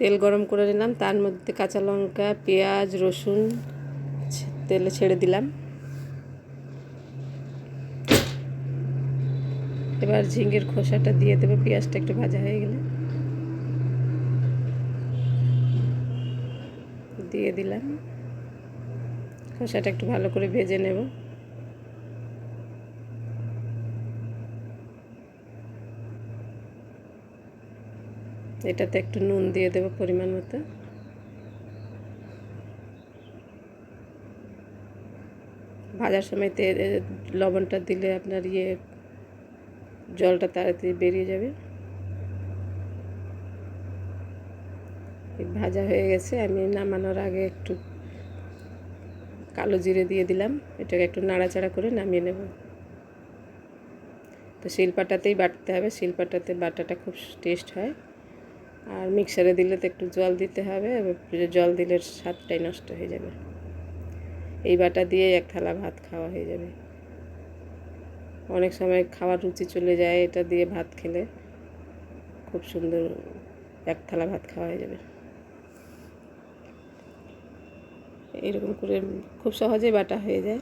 তেল গরম করে নিলাম, তার মধ্যে কাঁচা লঙ্কা, পেঁয়াজ, রসুন তেলে ছেড়ে দিলাম। এবার ঝিঙের খোসাটা দিয়ে দেবো পেঁয়াজটা একটু ভাজা হয়ে গেলে। দিয়ে দিলাম, খোসাটা একটু ভালো করে ভেজে নেব। এটাতে একটু নুন দিয়ে দেবো পরিমাণ মতো। ভাজার সময় লবণটা দিলে আপনার জলটা তাড়াতাড়ি বেরিয়ে যাবে। ভাজা হয়ে গেছে, আমি নামানোর আগে একটু কালো জিরে দিয়ে দিলাম। এটাকে একটু নাড়াচাড়া করে নামিয়ে নেব। তো শিলপাটাতেই বাটতে হবে, শিলপাটাতে বাটাটা খুব টেস্ট হয়। আর মিক্সারে দিলে তো একটু জল দিতে হবে, জল দিলে স্বাদটাই নষ্ট হয়ে যাবে। এই বাটা দিয়ে এক থালা ভাত খাওয়া হয়ে যাবে। অনেক সময় খাওয়ার রুচি চলে যায়, এটা দিয়ে ভাত খেলে খুব সুন্দর এক থালা ভাত খাওয়া হয়ে যাবে। এরকম করে খুব সহজেই বাটা হয়ে যায়।